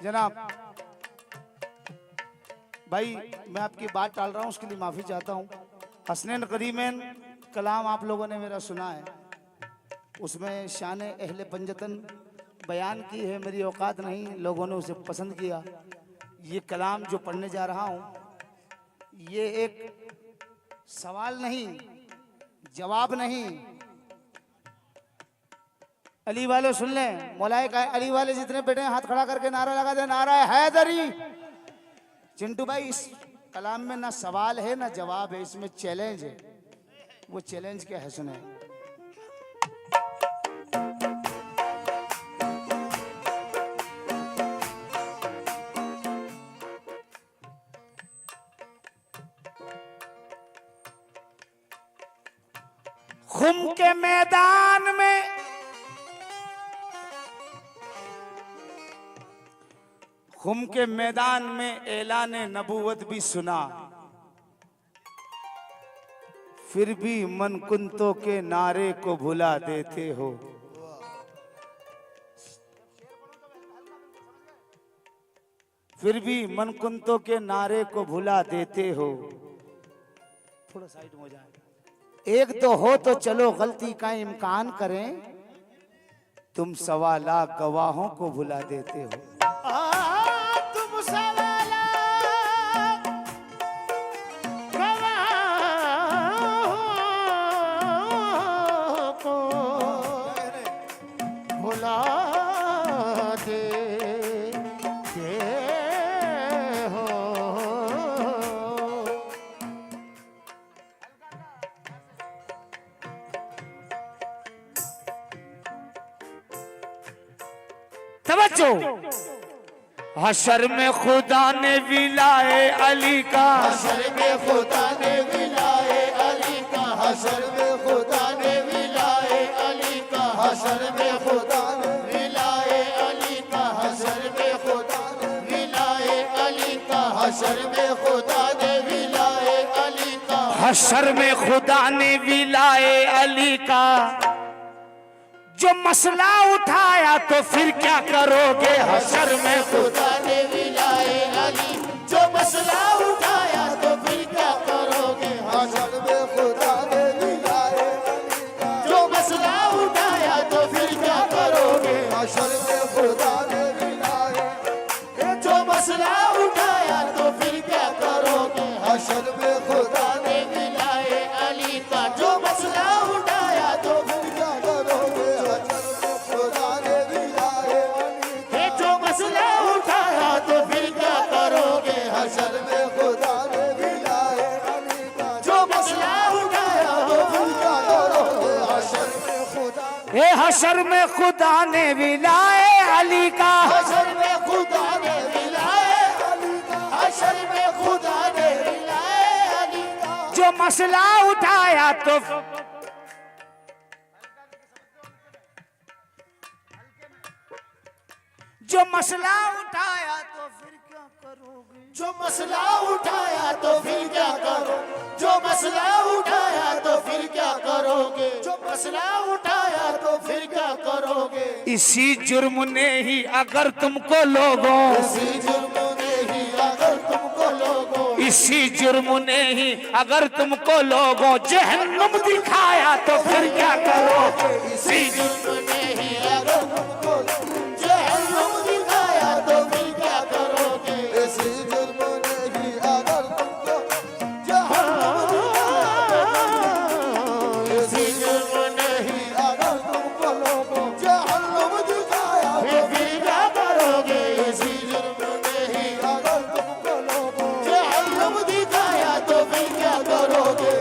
जनाब भाई, मैं आपकी बात टाल रहा हूँ, उसके लिए माफी चाहता हूँ। हसनैन करीमैन कलाम आप लोगों ने मेरा सुना है, उसमें शान अहले पंजतन बयान की है। मेरी औकात नहीं, लोगों ने उसे पसंद किया। ये कलाम जो पढ़ने जा रहा हूँ, ये एक सवाल नहीं, जवाब नहीं। अली वाले सुन लें, मौलाए का अली वाले जितने बैठे हैं हाथ खड़ा करके नारा लगा दे, नारा है हैदरी। चिंटू भाई, इस कलाम में ना सवाल है ना जवाब है, इसमें चैलेंज है। वो चैलेंज क्या है सुने। खुम के मैदान में खुम के मैदान में ऐलान नबूवत भी सुना, फिर भी मनकुंतों के नारे को भुला देते हो। फिर भी मनकुंतों के नारे को भुला देते हो। थोड़ा साइड में हो जाए। एक तो हो तो चलो गलती का इम्कान करें, तुम 1.25 लाख गवाहों को भुला देते हो। तुम 1.25 लाख गवाहों को भुला देते हो। तवज्जो, हशर में खुदा ने विलाए अली का, हशर में खुदा ने विलाए अली का, हशर में खुदा ने विलाए अली का, हशर में खुदा ने विलाए अली का, हशर में खुदा ने विलाए अली का, हशर में खुदा ने विलाए अली का, हशर में खुदा ने विलाए अली का। जो मसला उठाया तो फिर क्या करोगे, हशर में खुदा ने विलाए अली। जो मसला उठाया तो फिर क्या करोगे, हशर में खुदा ने विलाए अली का। जो मसला उठाया तो फिर क्या करोगे, हशर में खुदा ने विलाए। जो मसला उठाया तो फिर क्या करोगे, हशर में खुदा ने विलाए अली का। जो मसला उठाया तो फिर क्या करोगे, खुदा ने विलाए अली का। जो मसला उठाया तो फिर क्या करोगे, हशर में खुदा ने विलाए अली का। जो मसला उठाया तो फिर क्या करोगे, हशर में खुदा। ए हशर में खुदा ने विलाए अली का, हशर में खुदा ने विलाए अली का, हशर में खुदा ने विलाए अली का। जो मसला उठाया तो जो मसला उठाया तो फिर क्या करोगे, जो मसला उठाया तो फिर क्या करो, जो मसला उठाया तो फिर क्या करोगे, जो मसला उठाया तो फिर क्या करोगे। इसी जुर्म ने ही अगर तुमको लोगों, इसी जुर्म ने ही अगर तुमको लोगों, इसी जुर्म ने ही अगर तुमको लोगों जहन्नुम दिखाया तो फिर क्या करोगे। इसी जुर्म ने ही अगर तुमको जहन्नुम दिखाया तो फिर क्या करोगे। इसी जुर्म ने ही अगर तुमको जहन्नुम दिखाया, इसी जुर्म ने ही अगर तुमको लोगों जहन्नुम दिखाया तो फिर क्या करोगे। इसी जुर्म ने ही अगर तुमको लोगों जहन्नुम दिखाया तो फिर क्या करोगे।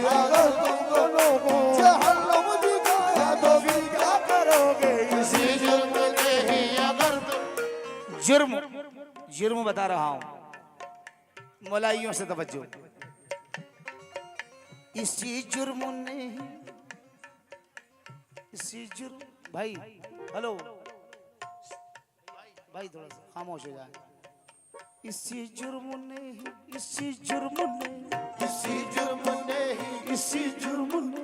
अगर तुमको लोगों जहन्नुम दिखाया तो फिर क्या करोगे। इसी जुर्म ने ही अगर जुर्म जुर्म बता रहा हूं, मौलाइयों से तवज्जो। इसी जुर्म ने ही, इसी जुर्म, भाई हेलो भाई थोड़ा सा खामोश हो जाए। इसी जुर्म ने ही, इसी जुर्म ने, इसी जुर्म ने ही, इसी जुर्म ने,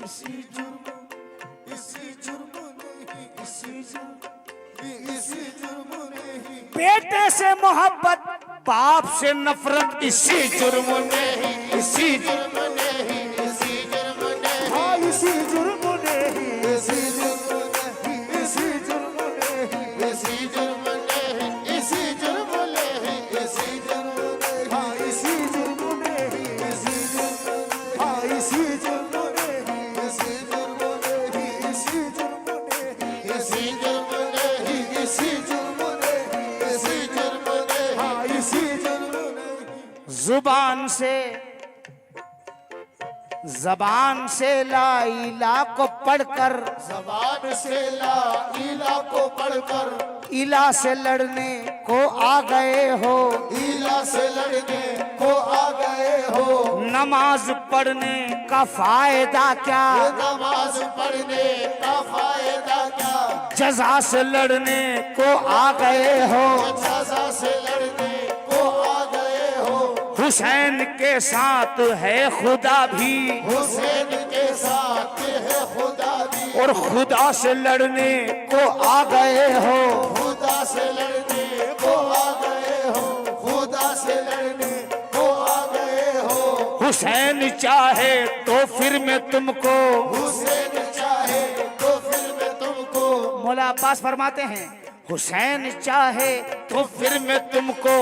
इसी जुर्म, इसी जुर्म ने ही, इसी जुर्म, इसी जुर्म बेटे से मोहब्बत, बाप से नफरत, इसी जुर्म ने ही, इसी जुर्म ने ही, इसी जुर्म ने ही, हाँ इसी जुर्म ने ही, इसी जुर्म ने ही, इसी जुर्म ने ही, इसी जुर्म ने ही, इसी जुर्म ने ही, इसी जुर्म ने ही, हाँ इसी जुर्म ने ही, इसी जुर्म ने ही, हाँ इसी जुर्म ने ही, इसी जुर्म ने ही, इसी जुर्म ने ही, इसी जुर्म ने ही, इसी जुर्म ने ही, इसी जुर्म ने ही, हाँ इसी जुर्म ने ही। जुबान से ला इला को पढ़कर, जबान से ला इला को पढ़कर, इला से लड़ने को आ गए हो, इला से लड़ने को आ गए हो। नमाज पढ़ने का फायदा क्या, नमाज पढ़ने का फायदा क्या, जजा से लड़ने को आ गए हो, सजा से लड़ने को आ गए हो। हुसैन के साथ है खुदा भी, हुसैन के साथ है खुदा भी, और खुदा से लड़ने को आ गए हो, खुदा से लड़ने को आ गए हो, खुदा से लड़ने को आ गए हो। हुसैन चाहे तो फिर मैं तुमको, हुसैन चाहे तो फिर मैं तुमको, मौला अब्बास फरमाते हैं हुसैन चाहे तो फिर मैं तुमको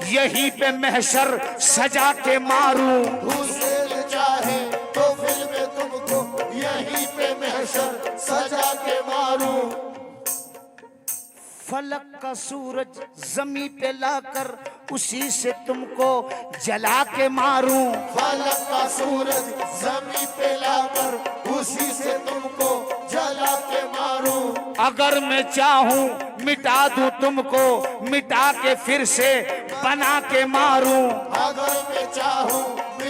यहीं पे महशर सजा के मारूं, हुसैन चाहे तो फिर मैं तुमको यहीं पे महशर सजा के मारूं। फलक का सूरज जमी पे लाकर उसी से तुमको जला के मारूं, फलक का सूरज जमीन पे लाकर उसी से तुमको जला के मारूं। अगर मैं चाहूं मिटा दूं तुमको, मिटा के फिर से बना के मारूं। अगर मैं चाहूं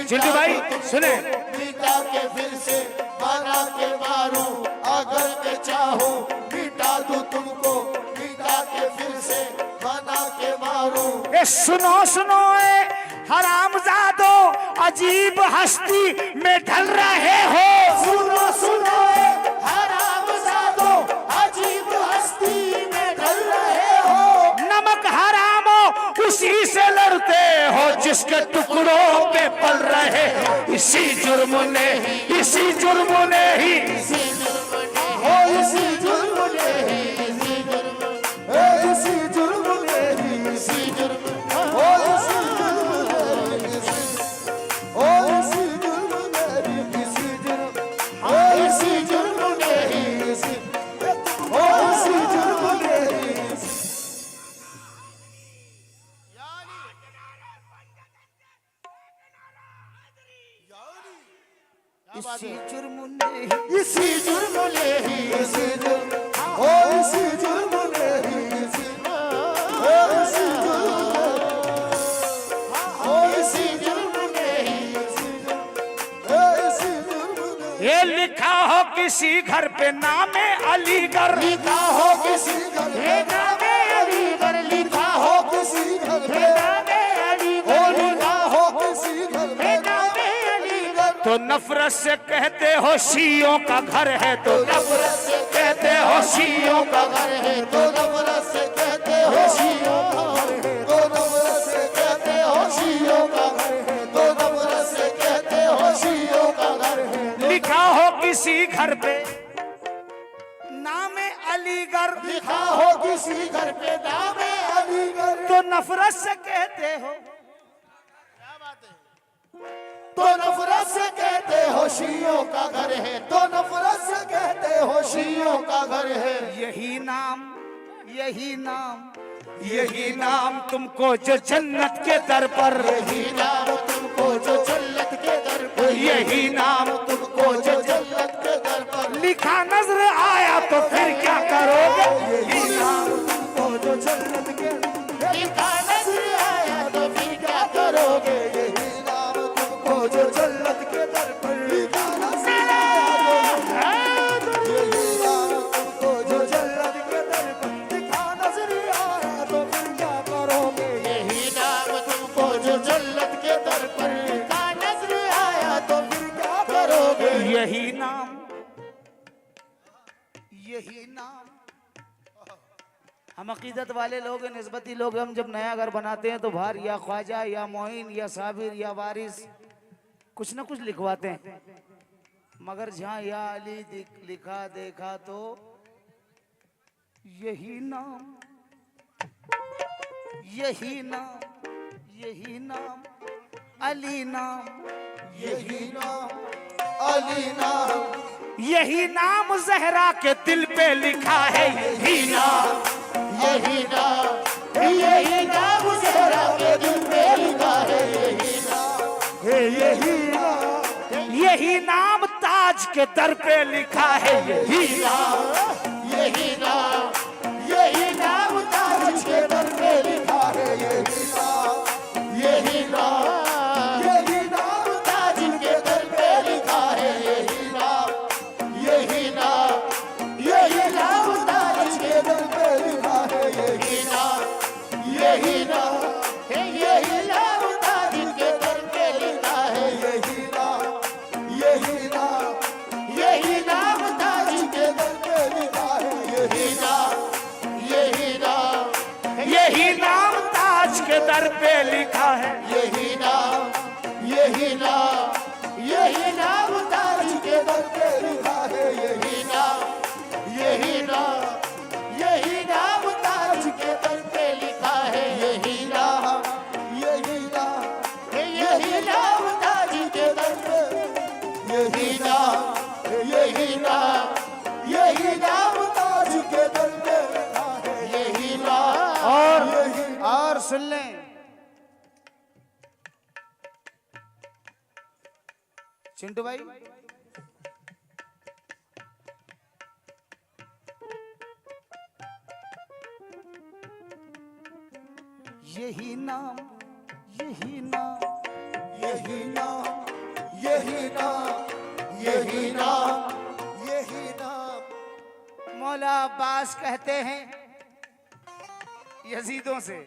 चिंटू भाई सुने, मिटा के फिर से बना के मारूं। अगर मैं चाहूं मिटा दूं तुमको, मिटा के फिर से बना के मारूं। ए सुनो सुनो ए हरामजादो, अजीब हस्ती में ढल रहे हो, सुनो सुनो ए हरामजादो, अजीब हस्ती में ढल रहे हो। नमक हरामो उसी से लड़ते हो जिसके टुकड़ों पे पल रहे हो, इसी जुर्म ने ही, इसी जुर्म ने ही, इसी जुर्म ने हो, इसी जुर्म ने ही, इसी जुर्म ने, इसी जुर्म ने ही, इसी जुर्म हो, इसी जुर्म ने ही, ओ इसी जुर्म ने ही, इसी जुर्म हो, इसी जुर्म ने ही, इसी ओ इसी जुर्म ने ही। इसी जुर्म ने ही, इसी जुर्म ने ही, इसी जुर्म ओ इसी जुर्म ने ही, इसी ओ इसी जुर्म ओ इसी जुर्म ने ही, इसी जुर्म ओ इसी जुर्म ने। ये लिखा हो किसी घर पे नामे अलीगढ़, लिखा हो किसी घर पे नामे अलीगढ़, लिखा हो किसी घर पे नामे अलीगढ़, लिखा हो किसी घर पे नामे अलीगढ़। तो नफरत से कहते हो शियों का घर है, तो नफरत से कहते हो शियों का घर है, तो नफरत से कहते हो शियों का घर है, तो नफरत से कहते हो शियों का घर है, तो नफरत से कहते हो शियों का घर है। लिखा हो किसी घर पे नामे अलीगढ़, लिखा हो किसी घर पे नामे अलीगढ़, तो नफरत से कहते हो, तो नफरत से कहते हो शियों का घर है, तो नफरत से कहते हो शियों का घर है। यही नाम, यही नाम, यही नाम तुमको जो जन्नत के दर पर, यही नाम तुमको जो जन्नत के दर पर, यही नाम तुमको जो जन्नत के दर पर लिखा नजर आया तो फिर क्या करोगे, यही नाम तुमको जो जन्नत के लिखा नजर आया तो फिर क्या करोगे। यही नाम तुमको जो जन्नत के दर पर लिखा नजर आया तो, यही नाम तुमको जो जन्नत के दर पर लिखा नजर आया तो फिर क्या करोगे। यही नाम तुमको जो जन्नत के दर पर लिखा नजर आया तो फिर क्या करोगे। यही नाम, यही नाम, हम अकीदत वाले लोग हैं, निस्बती लोग हैं। हम जब नया घर बनाते हैं तो बाहर या ख्वाजा या मोइन या साबिर या वारिस कुछ ना कुछ लिखवाते हैं, मगर जहाँ या अली लिखा देखा तो यही नाम, यही नाम, यही नाम, अली नाम, यही नाम, अली नाम, यही नाम जहरा के दिल पे लिखा है। यही नाम, यही नाम, यही नाम ज़हरा के दिल पे लिखा है। यही नाम, यही नाम, यही नाम ताज के दर पे लिखा है। यही नाम, यही नाम, यही नाम ताज के दर पे लिखा है। यही नाम, यही नाम, यही नाम ताज के दर पे लिखा है। यही नाम, यही नाम, यही नाम ताज के दर पे लिखा है। यही नाम, यही नाम, यही नाम ताज के दर पे लिखा है। यही नाम, यही नाम, यही नाम ताज के दर पे लिखा है। यही नाम, यही नाम, यही नाम ताज के दर पे लिखा है। यही नाम, यही नाम, यही नाम ताज के दर पे लिखा है। यही नाम, यही नाम, यही नाम ताज के दर पे लिखा है। यही नाम, यही नाम, यही नाम ताज के दर पे, यही नाम, यही नाम, यही नाम ताज के दर पे लिखा है। यही नाम, और सुन लें, चिंटू भाई, यही नाम, यही नाम, यही नाम, यही नाम, यही नाम, यही नाम। मौला अब्बास कहते हैं यजीदों से,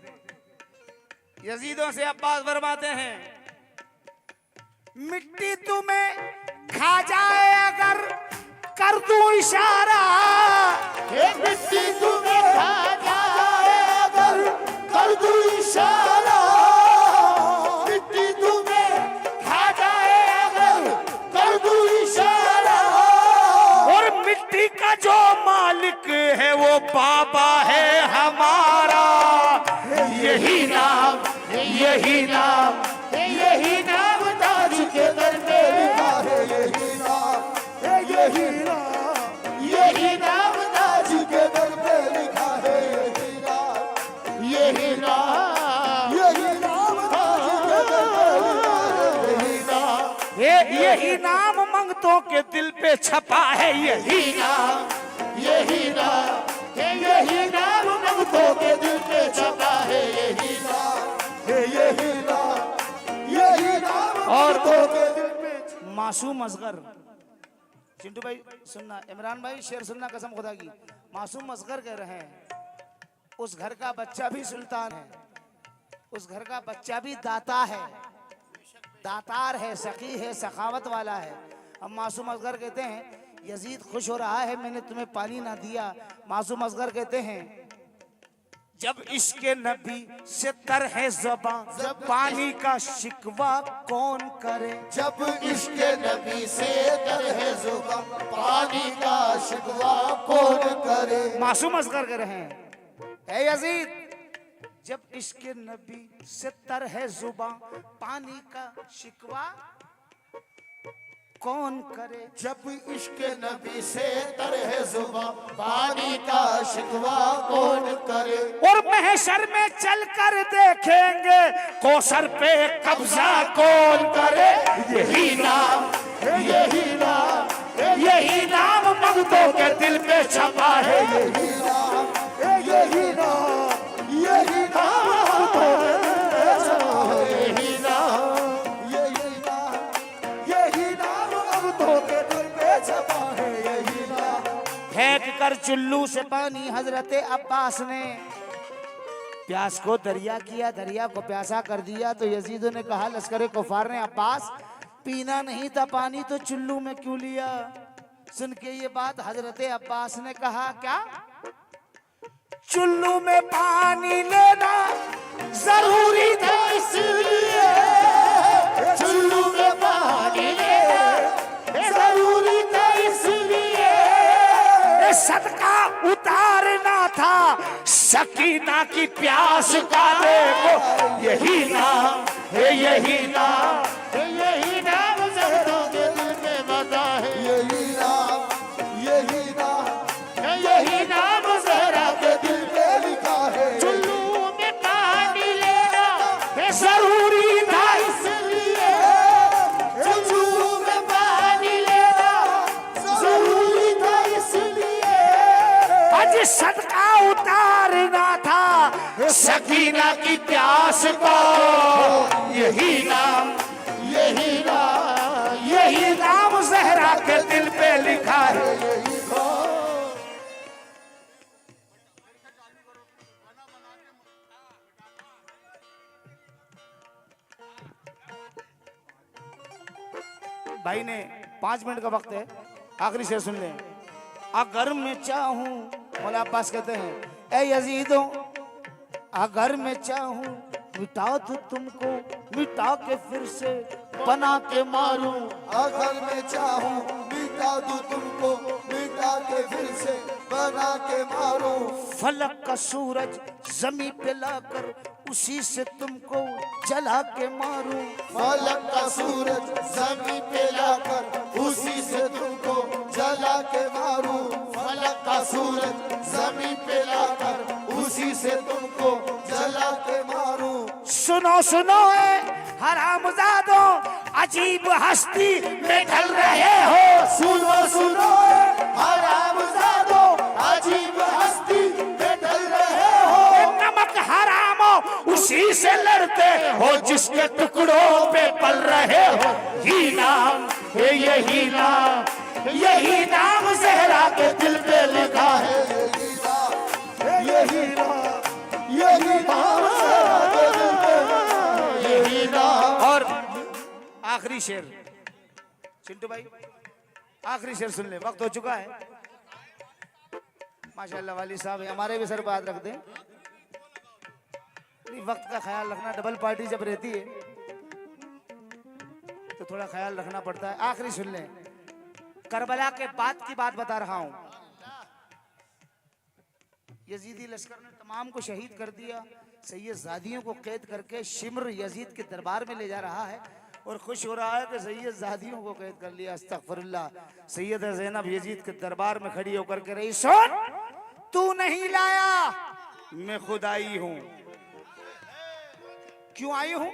यजीदों से अब्बास फरमाते हैं, मिट्टी तुम्हें खा जाए अगर कर दूं इशारा, ये मिट्टी तुम्हें खा जाए अगर कर दूं इशारा। मिट्टी तुम्हें खा जाए अगर कर दूं इशारा। और मिट्टी का जो मालिक है वो बाबा है हमारा। यही नाम, यही नाम, यही नाम ताज के दर पे लिखा है। यही नाम, यही नाम, यही नाम ताज के दर पे लिखा है। यही नाम, यही नाम, यही नाम ताज के दर पे लिखा है। यही नाम, यही नाम मंगतों के दिल पे छपा है। यही नाम, यही नाम, यही नाम मंगतों के दिल पे छपा है। यही नाम, यही नाम, यही नाम और मंगतों के दिल पे। मासूम असगर, चिंटू भाई सुनना, इमरान भाई शेर सुनना, कसम खुदा की, मासूम असगर कह रहे हैं उस घर का बच्चा भी सुल्तान है, उस घर का बच्चा भी दाता है, दातार है, सखी है, सखावत वाला है। अब मासूम असगर कहते हैं यजीद खुश हो रहा है मैंने तुम्हें पानी ना दिया। मासूम असगर कहते हैं जब इसके नबी से तर है ज़बां पानी का शिकवा कौन करे। जब इसके नबी से तर है ज़ुबां पानी का शिकवा कौन करे। मासूम असगर कह रहे हैं ऐ यजीद, जब इसके नबी से तर है ज़ुबां पानी का शिकवा कौन करे। जब इसके नबी से तर है ज़ुबां पानी का शिकवा कौन करे। और महशर में चल कर देखेंगे कौसर पे कब्जा कौन करे। यही नाम, यही नाम, यही नाम मंगतों के दिल पे छपा है। यही नाम, यही नाम, यही नाम यही नाम, यही नाम, यही नाम मंगतों के दिल पे छपा है। यही नाम। फेंक कर चुल्लू से पानी हजरत अब्बास ने प्यास को दरिया किया, दरिया को प्यासा कर दिया। तो यजीदों ने कहा लश्कर कुफार ने अब्बास पीना नहीं था पानी तो चुल्लू में क्यों लिया। सुन के ये बात हजरत अब्बास ने कहा क्या चुल्लू में पानी लेना जरूरी था इसलिए चुल्लू में पानी लेना जरूरी था इसलिए सदका उतारना था सकीना की प्यास का देखो यही नाम है यही नाम यही नाम ज़हरा के दिल में बता है यही नाम यही नाम ज़हरा के दिल में लिखा है चुल्लू में पानी लेना जरूरी था इसलिए चुल्लू में पानी लेना जरूरी था इसलिए आज सदका उतारना था सकीना की प्यास को यही नाम यही नाम ज़हरा के दिल पे लिखा है। भाई ने 5 मिनट का वक्त है, आखिरी शेर सुन लें। अगर मैं चाहूं, मौला अब्बास कहते हैं, ए यजीदों अगर मैं चाहूं मिटा दूं तुमको, मिटा के फिर से बना के मारूं। अगर मैं चाहूं मिटा दूं तुमको, मिटा के फिर से बना के मारूं। फलक का सूरज जमी पे लाकर उसी से तुमको जला के मारूं। फलक का सूरज जमी पे लाकर उसी से तुमको जला के मारूं। फलक का सूरज जमी पे लाकर उसी से तुमको जला के मारूं। सुनो सुनो ए हरामजादों, अजीब हस्ती में ढल रहे हो। सुनो सुनो हरामजादों, अजीब हस्ती में ढल रहे हो। नमक हरामो उसी से लड़ते हो जिसके टुकड़ों पे पल रहे हो। ही नाम है यही नाम ज़हरा के दिल पे लिखा है। यही नाम यही नाम। और आखिरी शेर चिंटू भाई, आखिरी शेर सुन ले, वक्त हो चुका है। माशाल्लाह वाली साहब हमारे भी सर पे हाथ रख दें। वक्त का ख्याल रखना, डबल पार्टी जब रहती है तो थोड़ा ख्याल रखना पड़ता है। आखिरी सुन लें, करबला के बाद की बात बता रहा हूं। यजीदी लश्कर ने तमाम को शहीद कर दिया। सैयद ज़ादियों को कैद करके शिमर यजीद के दरबार में ले जा रहा है और खुश हो रहा है कि सैयद ज़ादियों को कैद कर लिया। अस्तगफिरुल्लाह। सैयद ज़ैनब यजीद के दरबार में खड़ी होकर के रही, सुन तू नहीं लाया, मैं खुद आई हूं। क्यों आई हूं?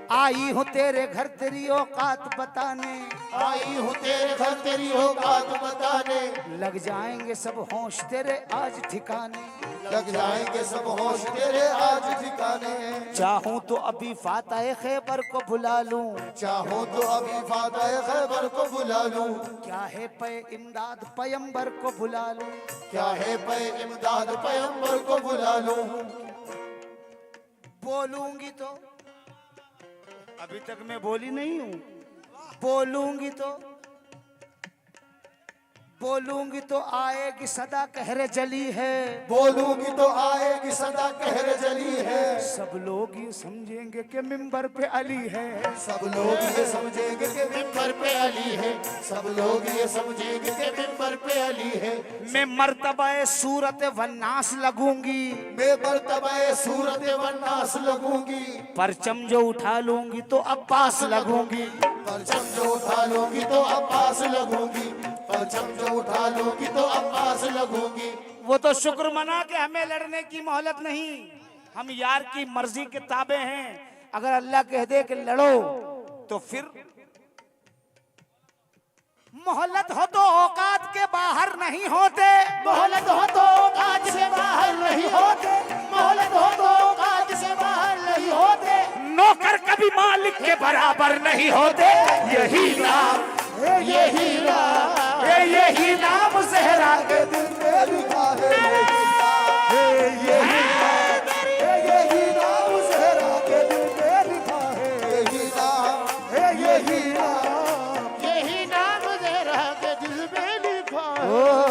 आई हूं तेरे घर तेरी औकात बताने, आई हूँ तेरे घर तेरी औकात बताने। लग जाएंगे सब होश तेरे आज ठिकाने, लग जाएंगे सब होश तेरे आज ठिकाने। चाहूं तो अभी फातह खैबर को बुला लूं, चाहूं तो अभी फातह खैबर को बुला लूं। क्या है पे इमदाद पैगंबर को बुला लूं, क्या है पे इमदाद पैगंबर को बुला लूं। बोलूंगी तो, अभी तक मैं बोली नहीं हूं, बोलूंगी तो आएगी सदा कहरे जली है। बोलूंगी तो आएगी सदा कहरे जली है। सब लोग ये समझेंगे कि मिंबर पे अली है। सब लोग ये समझेंगे कि मिंबर पे अली है। सब लोग ये समझेंगे कि मिंबर पे अली है। मैं मर्तबा सूरत वन्नास लगूंगी, मैं मर्तबा सूरत वन्नास लगूंगी। परचम जो उठा लूंगी तो अब्बास लगूंगी। परचम जो उठा लूंगी तो अब्बास लगूंगी। परचम जो उठा लूंगी तो अब्बास लगूंगी। वो तो शुक्र मना के हमें लड़ने की मोहलत नहीं, हम यार की मर्जी के ताबे हैं। अगर अल्लाह कह दे कि लड़ो तो फिर मोहलत हो तो औकात के बाहर नहीं होते। मोहलत हो तो औकात से बाहर नहीं होते। मोहलत हो तो औकात से बाहर नहीं होते। नौकर कभी मालिक के बराबर नहीं होते। यही नाम यही नाम ज़हरा के दिल में लिखा है। यही नाम ज़हरा के दिल में लिखा है। यही नाम ज़हरा के दिल में लिखा ओ